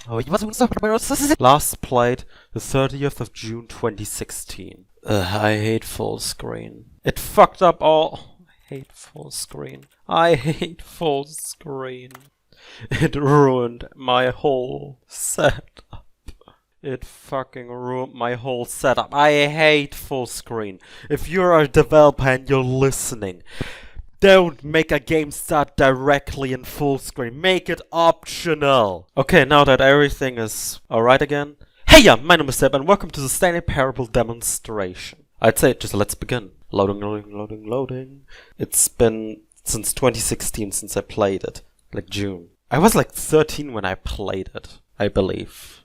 Last played the 30th of June 2016. I hate full screen. It fucked up all. I hate full screen. I hate full screen. It ruined my whole setup. It fucking ruined my whole setup. I hate full screen. If you're a developer and you're listening, don't make a game start directly in full screen. Make it optional. Okay, now that everything is alright again. Hey, my name is Seb and welcome to the Stanley Parable demonstration. I'd say just let's begin. Loading. It's been since 2016 since I played it. Like June. I was like 13 when I played it, I believe.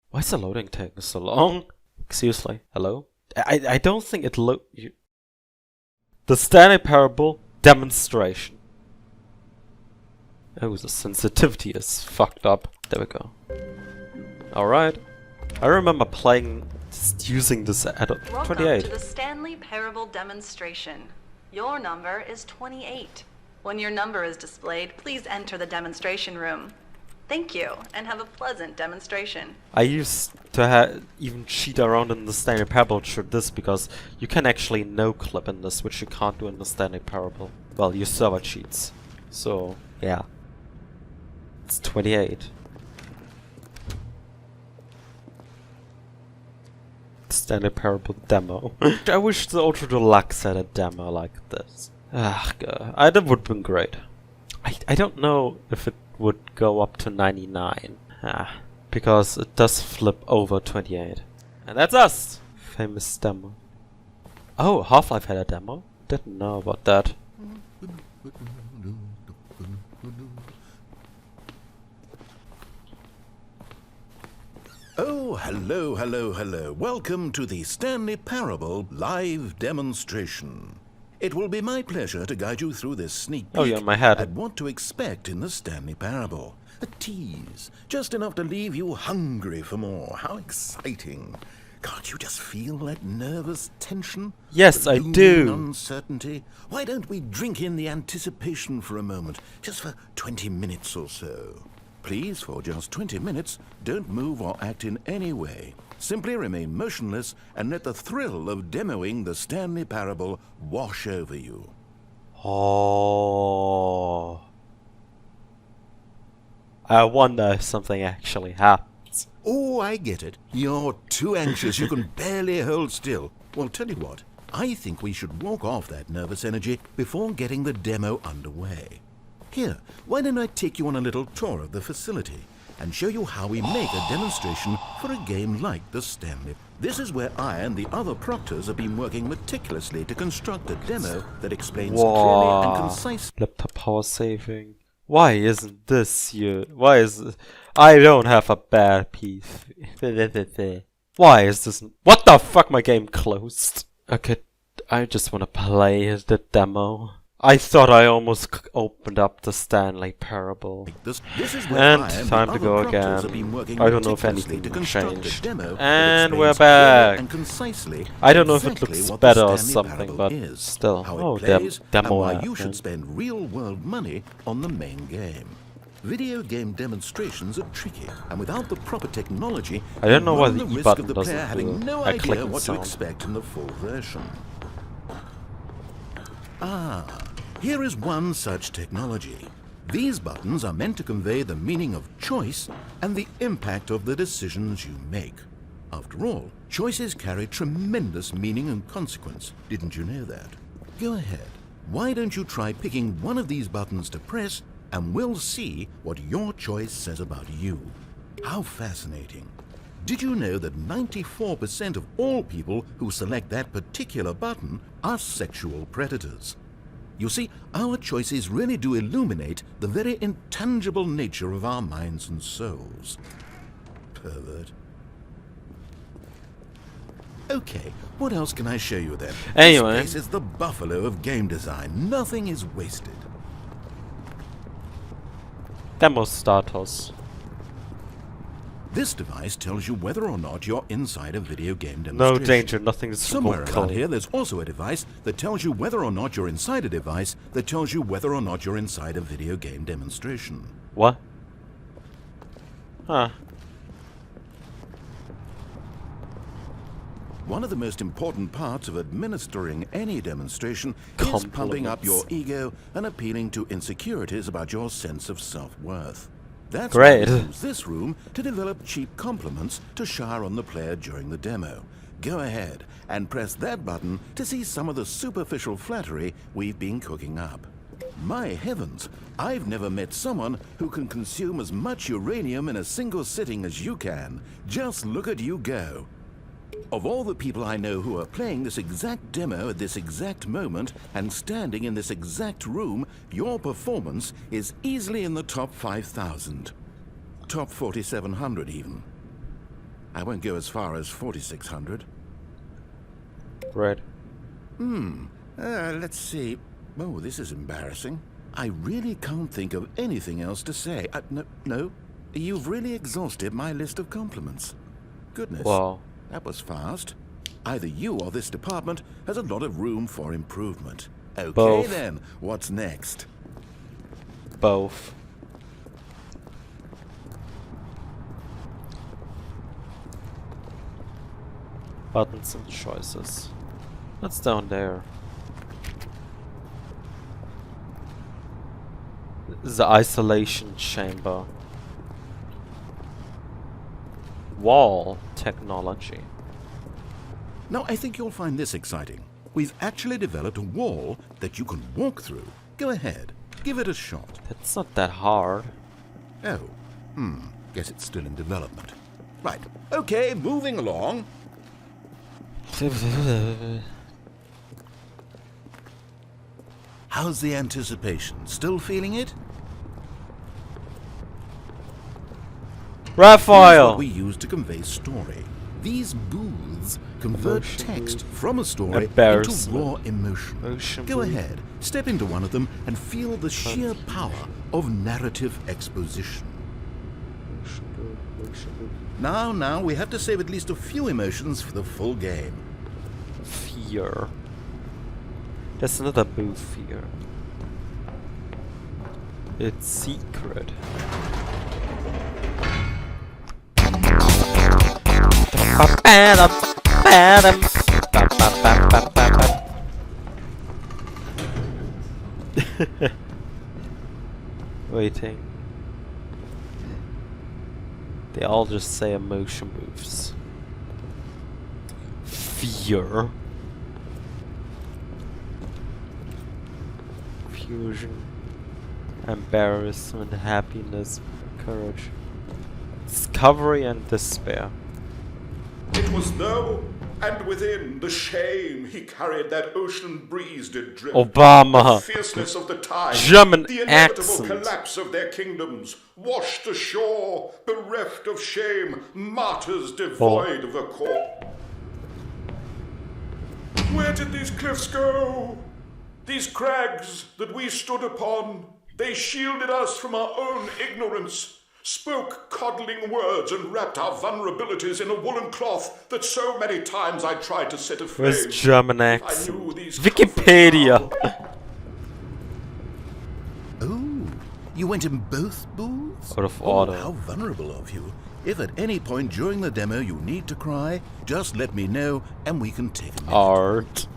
Why is the loading taking so long? Seriously, hello? I don't think it The Stanley Parable demonstration. Oh, the sensitivity is fucked up. There we go. Alright. I remember playing, using this at 28. Welcome to the Stanley Parable demonstration. Your number is 28. When your number is displayed, please enter the demonstration room. Thank you, and have a pleasant demonstration. I used to even cheat around in the Stanley Parable through this because you can actually no-clip in this, which you can't do in the Stanley Parable. Well, your server cheats. So, yeah. It's 28. Stanley Parable demo. I wish the Ultra Deluxe had a demo like this. Ah, God. That would have been great. I don't know if it would go up to 99. Because it does flip over 28. And that's us! Famous demo. Oh, Half-Life had a demo? Didn't know about that. Oh, hello. Welcome to the Stanley Parable live demonstration. It will be my pleasure to guide you through this sneak peek in my head. at what to expect in the Stanley Parable. A tease, just enough to leave you hungry for more. How exciting. Can't you just feel that nervous tension? Yes, I do. Uncertainty? Why don't we drink in the anticipation for a moment, just for 20 minutes or so? Please, for just 20 minutes, don't move or act in any way. Simply remain motionless and let the thrill of demoing the Stanley Parable wash over you. Oh. I wonder if something actually happens. Oh, I get it. You're too anxious. You can barely hold still. Well, tell you what. I think we should walk off that nervous energy before getting the demo underway. Here, why don't I take you on a little tour of the facility and show you how we make a demonstration for a game like the Stanley. This is where I and the other proctors have been working meticulously to construct a demo that explains clearly and concisely. Laptop power saving. Why isn't this here? Why is this? I don't have a bad piece. Why is this? What the fuck? My game closed. Okay, I just want to play the demo. I thought I almost opened up the Stanley Parable. This is where and time to go again. I don't know if anything changed. And we're back. I don't know if it looks better or something, but still. Oh, demo why you should spend real-world money on the main game. Video game demonstrations are tricky, and without the proper technology, I don't know why the risk E-button of the player doesn't having do no a idea clicking what to sound. expect in the full version. Here is one such technology. These buttons are meant to convey the meaning of choice and the impact of the decisions you make. After all, choices carry tremendous meaning and consequence. Didn't you know that? Go ahead. Why don't you try picking one of these buttons to press, and we'll see what your choice says about you. How fascinating. Did you know that 94% of all people who select that particular button are sexual predators? You see, our choices really do illuminate the very intangible nature of our minds and souls. Pervert. Okay, what else can I show you then? Anyway. This place is the buffalo of game design. Nothing is wasted. Demo status. This device tells you whether or not you're inside a video game No demonstration. danger, nothing is Somewhere around remotely. here, there's also a device that tells you whether or not you're inside a device that tells you whether or not you're inside a video game demonstration. What? Huh. One of the most important parts of administering any demonstration is pumping up your ego and appealing to insecurities about your sense of self-worth. That's Great. why we use this room to develop cheap compliments to shower on the player during the demo. Go ahead and press that button to see some of the superficial flattery we've been cooking up. My heavens, I've never met someone who can consume as much uranium in a single sitting as you can. Just look at you go. Of all the people I know who are playing this exact demo at this exact moment and standing in this exact room, your performance is easily in the top 5,000. Top 4,700 even. I won't go as far as 4,600. Right. Let's see. Oh, this is embarrassing. I really can't think of anything else to say. No. You've really exhausted my list of compliments. Goodness. Wow. That was fast. Either you or this department has a lot of room for improvement. Okay Both. then, what's next? Both. Buttons and choices. What's down there? The isolation chamber. Wall technology. Now, I think you'll find this exciting. We've actually developed a wall that you can walk through. Go ahead, give it a shot. That's not that hard. Oh, guess it's still in development. Right, okay, moving along. How's the anticipation? Still feeling it? Here's Raphael! what we use to convey story. These booths convert Emotion text booth. from a story into Embarrassment. raw emotion. Emotion Go booth. ahead, step into one of them and feel the sheer power of narrative exposition. Now, we have to save at least a few emotions for the full game. Fear. There's another booth here. It's secret. Waiting. They all just say emotion moves. Fear. Confusion. Embarrassment, happiness, courage. Discovery and despair. It was though, and within the shame he carried that ocean breeze did drift. Obama. The fierceness of the tide, German the inevitable accent. collapse of their kingdoms, washed ashore, bereft of shame, martyrs devoid of a core. Where did these cliffs go? These crags that we stood upon, they shielded us from our own ignorance, spoke coddling words and wrapped our vulnerabilities in a woolen cloth that so many times I tried to set aflame. Where's German I knew accent? these Wikipedia. Oh, you went in both booths? Out of Oh, order. how vulnerable of you. If at any point during the demo you need to cry, just let me know and we can take a minute. Art.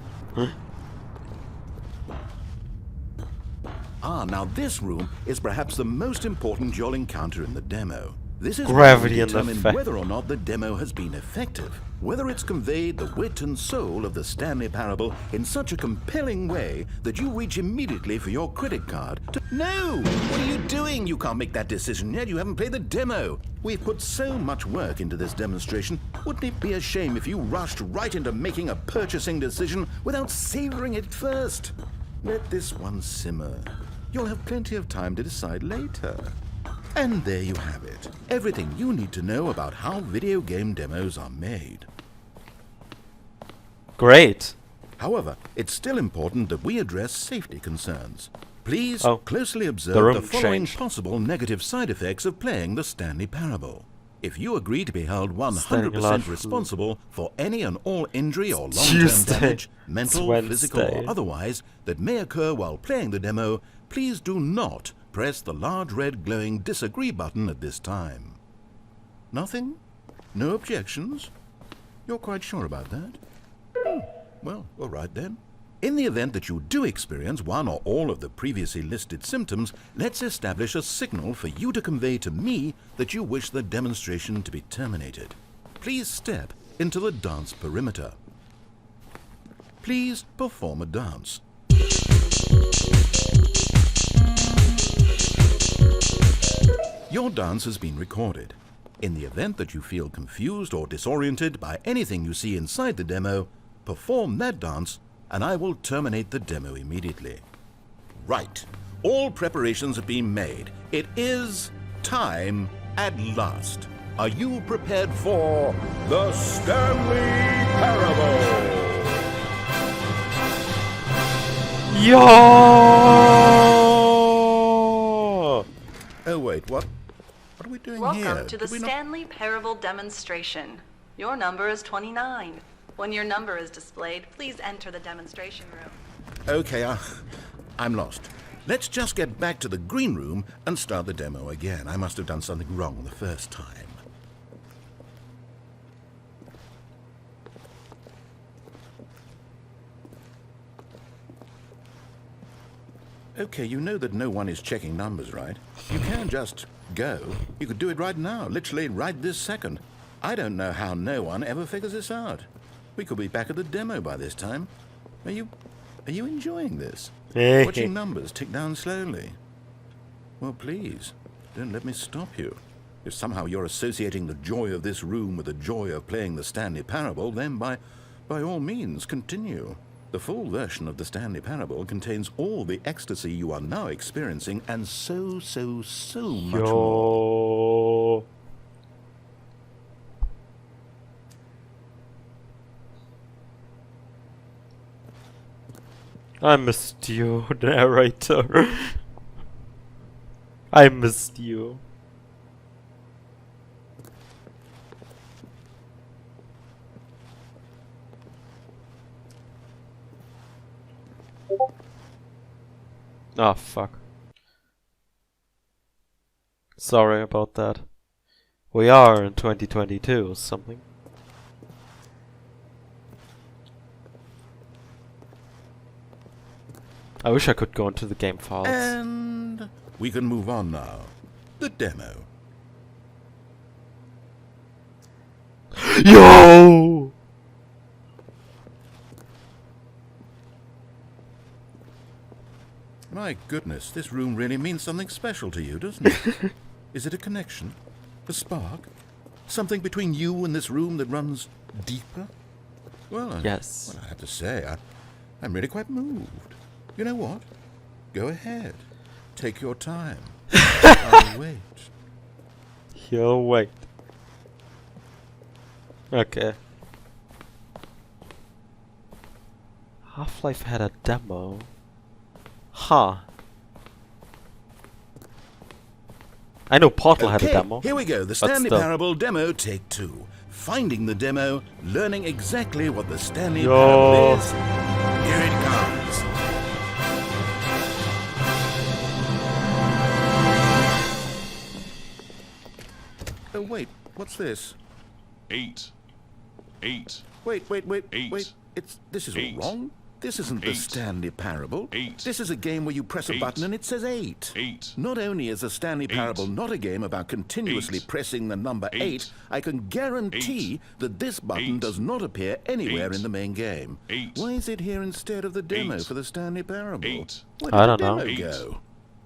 Now this room is perhaps the most important you'll encounter in the demo. This is Gravity where and we determine effect. whether or not the demo has been effective, whether it's conveyed the wit and soul of the Stanley Parable in such a compelling way that you reach immediately for your credit card to... No! What are you doing? You can't make that decision yet. You haven't played the demo. We've put so much work into this demonstration. Wouldn't it be a shame if you rushed right into making a purchasing decision without savoring it first? Let this one simmer. You'll have plenty of time to decide later. And there you have it. Everything you need to know about how video game demos are made. Great. However, it's still important that we address safety concerns. Please Oh, closely the observe the room following changed. possible negative side effects of playing the Stanley Parable. If you agree to be held Standing 100% alive. responsible for any and all injury or long-term Tuesday. damage, It's mental, physical, Wednesday. or otherwise, that may occur while playing the demo, please do not press the large red glowing disagree button at this time. Nothing? No objections? You're quite sure about that? Well, all right then. In the event that you do experience one or all of the previously listed symptoms, let's establish a signal for you to convey to me that you wish the demonstration to be terminated. Please step into the dance perimeter. Please perform a dance. Your dance has been recorded. In the event that you feel confused or disoriented by anything you see inside the demo, perform that dance and I will terminate the demo immediately. Right. All preparations have been made. It is time at last. Are you prepared for the Stanley Parable? Yo! Oh wait, what are we doing here? Welcome to the Did we not- Stanley Parable demonstration. Your number is 29. When your number is displayed, please enter the demonstration room. Okay, I'm lost. Let's just get back to the green room and start the demo again. I must have done something wrong the first time. Okay, you know that no one is checking numbers, right? You can just go. You could do it right now, literally right this second. I don't know how no one ever figures this out. We could be back at the demo by this time. Are you enjoying this? Watching numbers tick down slowly? Well, please, don't let me stop you. If somehow you're associating the joy of this room with the joy of playing the Stanley Parable, then by all means, continue. The full version of the Stanley Parable contains all the ecstasy you are now experiencing and so much more. Yo. I missed you, narrator. I missed you. Oh, fuck. Sorry about that. We are in 2022 or something. I wish I could go into the game files. And we can move on now. The demo. Yo! My goodness, this room really means something special to you, doesn't it? Is it a connection? A spark? Something between you and this room that runs deeper? Well, Yes. I have to say, I'm really quite moved. You know what? Go ahead. Take your time. I'll wait. Yo, wait. Okay. Half-Life had a demo. Huh. I know Portal had a demo. Here we go. The but Stanley still. Parable demo, take 2. Finding the demo, learning exactly what the Stanley Yo. Parable is. Here it comes. Oh, wait. What's this? 8. 8. Wait. 8. This is 8. wrong. This isn't the 8. Stanley Parable. 8. This is a game where you press a 8. button and it says 8. 8. Not only is the Stanley 8. Parable not a game about continuously 8. pressing the number 8, 8. I can guarantee 8. that this button 8. does not appear anywhere 8. in the main game. 8. Why is it here instead of the demo 8. for the Stanley Parable? 8. Where I did the don't know. demo 8. go?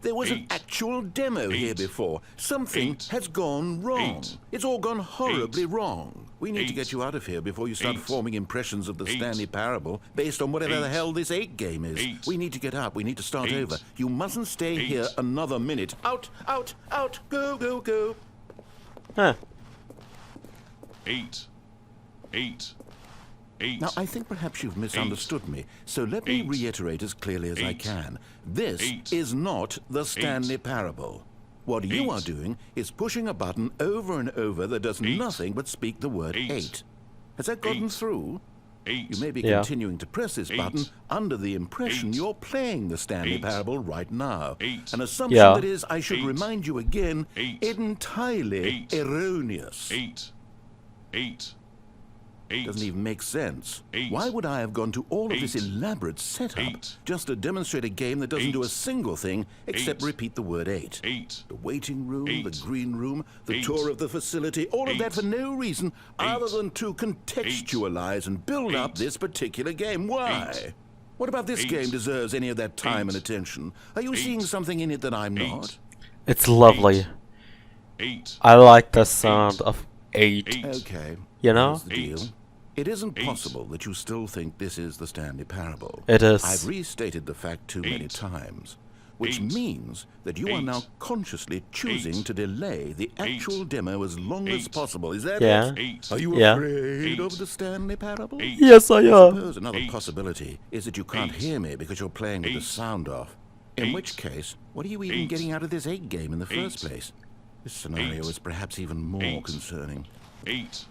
There was an 8. actual demo here 8. before. Something 8. has gone wrong. 8. It's all gone horribly 8. wrong. We need to 8. get you out of here before you start 8. forming impressions of the 8. Stanley Parable based on whatever the 8. hell this 8 game is. 8. We need to get up. We need to start 8. over. You mustn't stay 8. here another minute. Out, out, out. Go, go, go. Huh. 8. 8. Now, I think perhaps you've misunderstood me, so let me reiterate as clearly as I can. This is not the Stanley Parable. What you are doing is pushing a button over and over that does nothing but speak the word 8. Has that gotten through? You may be continuing to press this button under the impression you're playing the Stanley Parable right now. An assumption that is, I should remind you again, entirely erroneous. Doesn't even make sense. Why would I have gone to all of this elaborate setup just to demonstrate a game that doesn't do a single thing except repeat the word 8? The waiting room, the green room, the tour of the facility, all of that for no reason other than to contextualize and build up this particular game. Why? What about this game deserves any of that time and attention? Are you seeing something in it that I'm not? It's lovely. I like the sound of 8. Okay. You know? Here's the deal. It isn't possible that you still think this is the Stanley Parable. It is. I've restated the fact too many times, which means that you are now consciously choosing to delay the actual demo as long as possible. Is that it? Are you afraid of the Stanley Parable? Yes, I I am. suppose another possibility is that you can't hear me because you're playing with the sound off. In which case, what are you even getting out of this 8 game in the first place? This scenario is perhaps even more concerning. 8.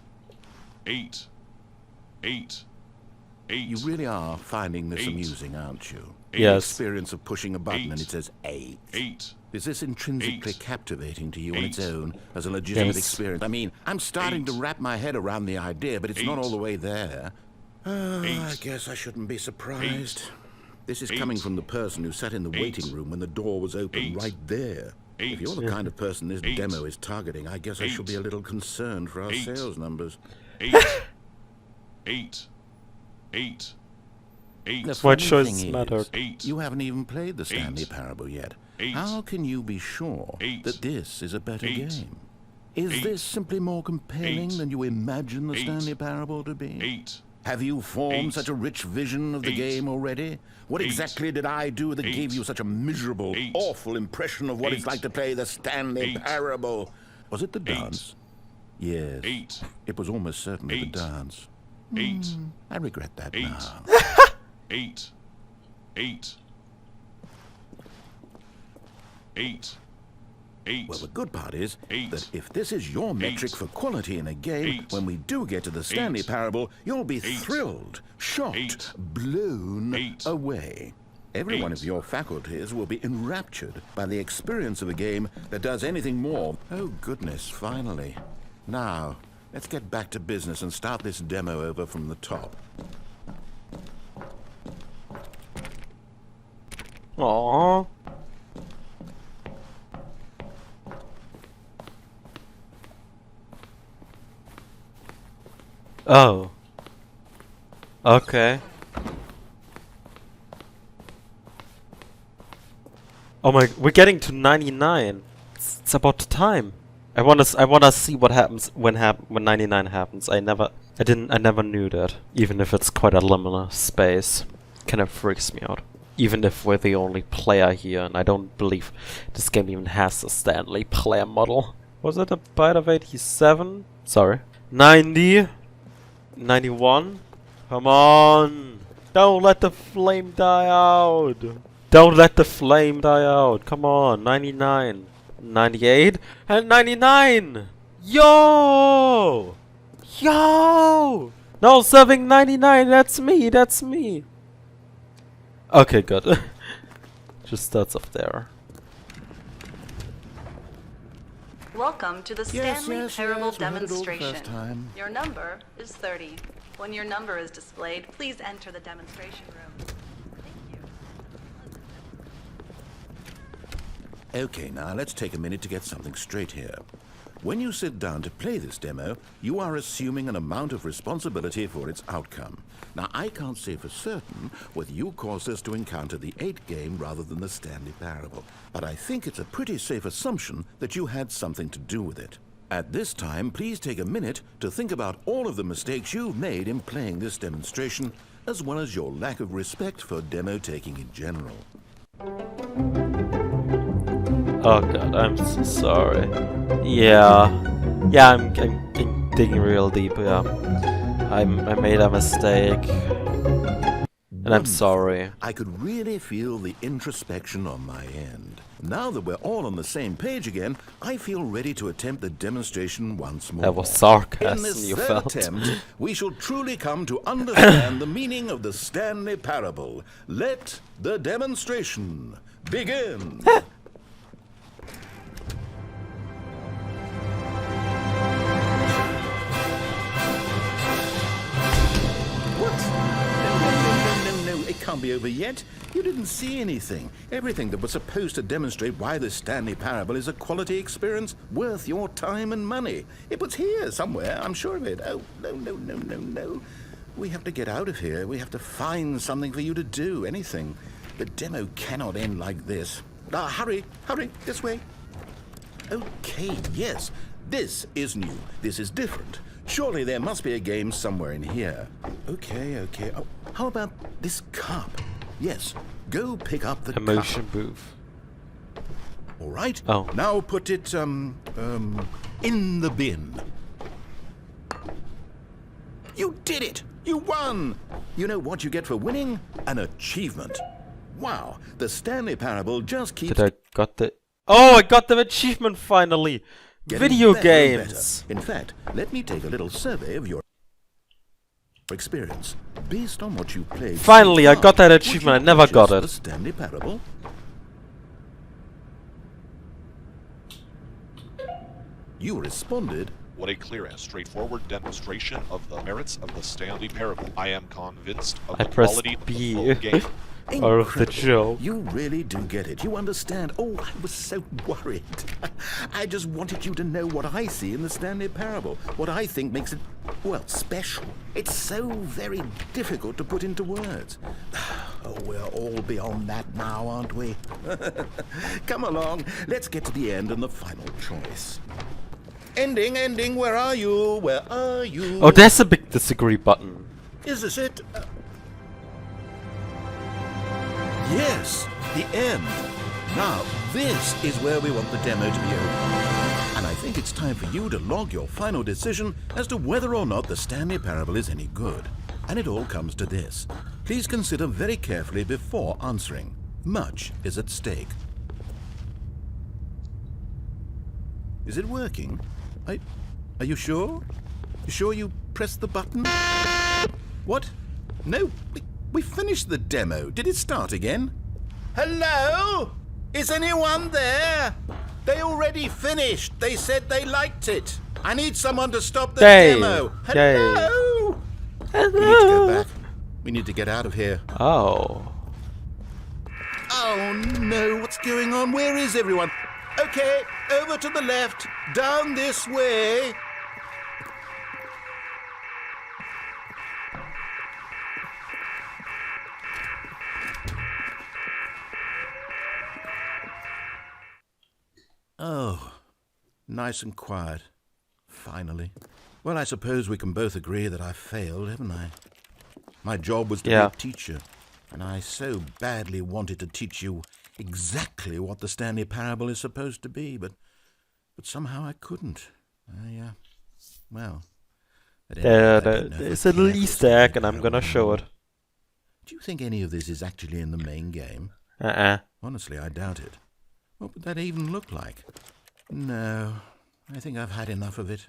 You really are finding this amusing, aren't you? The Yes. experience of pushing a button and it says 8. Is this intrinsically captivating to you on its own as a legitimate experience? I mean, I'm starting to wrap my head around the idea, but it's not all the way there. I guess I shouldn't be surprised. This is coming from the person who sat in the waiting room when the door was open right there. If you're the kind of person this demo is targeting, I guess I should be a little concerned for our sales numbers. 8. The My funny choice thing is, mattered. you haven't even played the Stanley Parable yet. How can you be sure that this is a better game? Is this simply more compelling than you imagine the Stanley Parable to be? Have you formed such a rich vision of the game already? What exactly did I do that gave you such a miserable, awful impression of what it's like to play the Stanley Parable? Was it the dance? Yes, it was almost certainly the dance. I regret that now. 8. Well, the good part is that if this is your metric for quality in a game, when we do get to the Stanley Parable, you'll be thrilled, shocked, blown away. Every one of your faculties will be enraptured by the experience of a game that does anything more. Oh, goodness, finally. Now, let's get back to business and start this demo over from the top. Aww. Oh. Okay. Oh my, we're getting to 99. It's about time. I wanna see what happens when 99 happens. I never knew that. Even if it's quite a liminal space. Kind of freaks me out. Even if we're the only player here, and I don't believe this game even has a Stanley player model. Was it a byte of 87? Sorry. 90? 91? Come on! Don't let the flame die out! Don't let the flame die out! Come on! 99, 98, and 99! Yo! Yo! No, serving 99! That's me! That's me! Okay, good. Just starts off there. Welcome to the Stanley Parable we heard it all the demonstration. first time. Your number is 30. When your number is displayed, please enter the demonstration room. Thank you. Okay, now let's take a minute to get something straight here. When you sit down to play this demo, you are assuming an amount of responsibility for its outcome. Now, I can't say for certain whether you caused us to encounter the 8 game rather than the Stanley Parable, but I think it's a pretty safe assumption that you had something to do with it. At this time, please take a minute to think about all of the mistakes you've made in playing this demonstration, as well as your lack of respect for demo taking in general. Oh god, I'm so sorry. Yeah. Yeah, I'm digging real deep, yeah. I made a mistake. And I'm sorry. I could really feel the introspection on my end. Now that we're all on the same page again, I feel ready to attempt the demonstration once more. That was sarcasm In this you third felt. attempt, we shall truly come to understand the meaning of the Stanley Parable. Let the demonstration begin. No, it can't be over yet. You didn't see anything. Everything that was supposed to demonstrate why the Stanley Parable is a quality experience worth your time and money. It was here somewhere, I'm sure of it. Oh, no. We have to get out of here. We have to find something for you to do, anything. The demo cannot end like this. Hurry, this way. Okay, yes, this is new. This is different. Surely there must be a game somewhere in here. Okay. Oh, how about this cup? Yes, go pick up the Emotion cup. booth. All right. Oh. Now put it, in the bin. You did it! You won! You know what you get for winning? An achievement. Wow, the Stanley Parable just keeps... Did I got the... Oh, I got the achievement finally! getting Video better and games! better. In fact, let me take a little survey of your experience. Based on what you played so Finally, I far, got that would achievement. you I never got purchase it. The Stanley Parable? You responded, What a clear and straightforward demonstration of the merits of the Stanley Parable. I am convinced of I the pressed quality of B. the full game. Or of the incredible. joke. You really do get it. You understand. Oh, I was so worried. I just wanted you to know what I see in the Stanley Parable. What I think makes it, well, special. It's so very difficult to put into words. Oh, we're all beyond that now, aren't we? Come along. Let's get to the end and the final choice. Ending, where are you? Where are you? Oh, there's a big disagree button. Is this it? Yes, the end. Now, this is where we want the demo to be over. And I think it's time for you to log your final decision as to whether or not the Stanley Parable is any good. And it all comes to this. Please consider very carefully before answering. Much is at stake. Is it working? Are you sure? You sure you pressed the button? What? No, we finished the demo. Did it start again? Hello? Is anyone there? They already finished. They said they liked it. I need someone to stop the demo. Hello? We need to go back. We need to get out of here. Oh. Oh no, what's going on? Where is everyone? Okay, over to the left, down this way. Oh, nice and quiet. Finally. Well, I suppose we can both agree that I failed, haven't I? My job was to be a teacher, and I so badly wanted to teach you exactly what the Stanley Parable is supposed to be, but somehow I couldn't. Well... There's a little Easter egg, and I'm gonna show it. Do you think any of this is actually in the main game? Honestly, I doubt it. What would that even look like? No, I think I've had enough of it.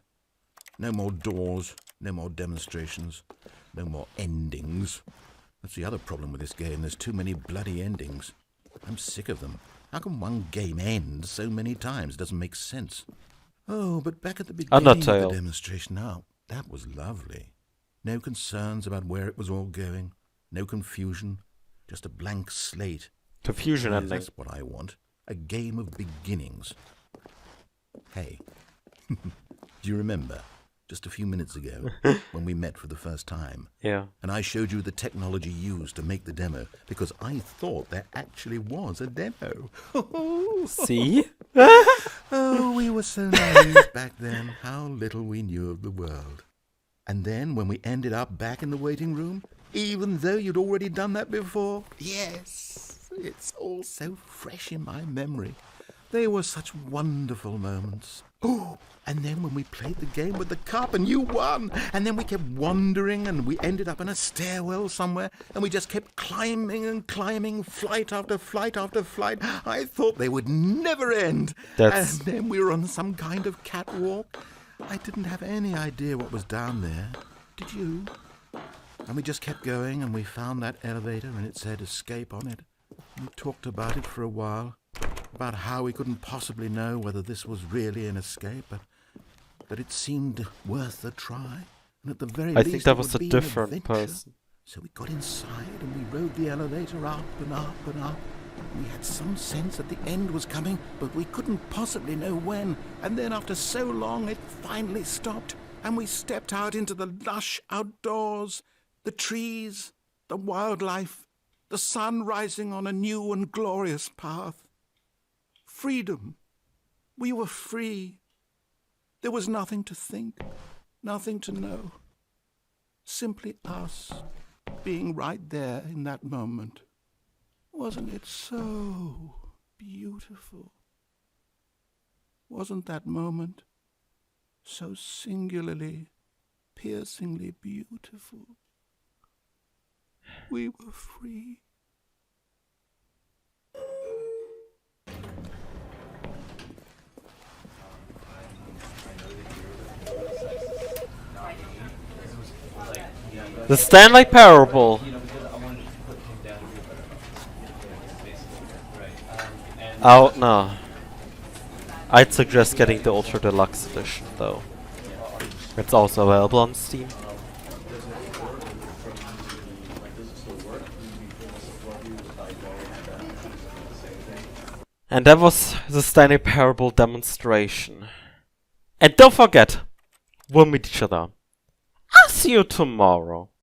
No more doors, no more demonstrations, no more endings. That's the other problem with this game. There's too many bloody endings. I'm sick of them. How can one game end so many times? It doesn't make sense. Oh, but back at the beginning of the demonstration, now, that was lovely. No concerns about where it was all going. No confusion. Just a blank slate. Confusion ending. That's what I want. A game of beginnings. Hey, do you remember just a few minutes ago when we met for the first time? Yeah. And I showed you the technology used to make the demo because I thought there actually was a demo. See? Oh, we were so naive back then. How little we knew of the world. And then when we ended up back in the waiting room, even though you'd already done that before, yes, it's all so fresh in my memory. They were such wonderful moments. Oh, and then when we played the game with the cup and you won, and then we kept wandering and we ended up in a stairwell somewhere and we just kept climbing and climbing, flight after flight after flight. I thought they would never end. And then we were on some kind of catwalk. I didn't have any idea what was down there. Did you? And we just kept going and we found that elevator and it said escape on it. We talked about it for a while. About how we couldn't possibly know whether this was really an escape, but that it seemed worth a try, and at the very least I think that was a different person. So we got inside and we rode the elevator up and up and up. We had some sense that the end was coming, but we couldn't possibly know when. And then after so long, it finally stopped, and we stepped out into the lush outdoors, the trees, the wildlife, the sun rising on a new and glorious path. Freedom. We were free. There was nothing to think, nothing to know. Simply us being right there in that moment. Wasn't it so beautiful? Wasn't that moment so singularly, piercingly beautiful? We were free. The Stanley Parable. Oh, no. I'd suggest getting the Ultra Deluxe Edition, though. It's also available on Steam. And that was the Stanley Parable demonstration. And don't forget, we'll meet each other. I'll see you tomorrow.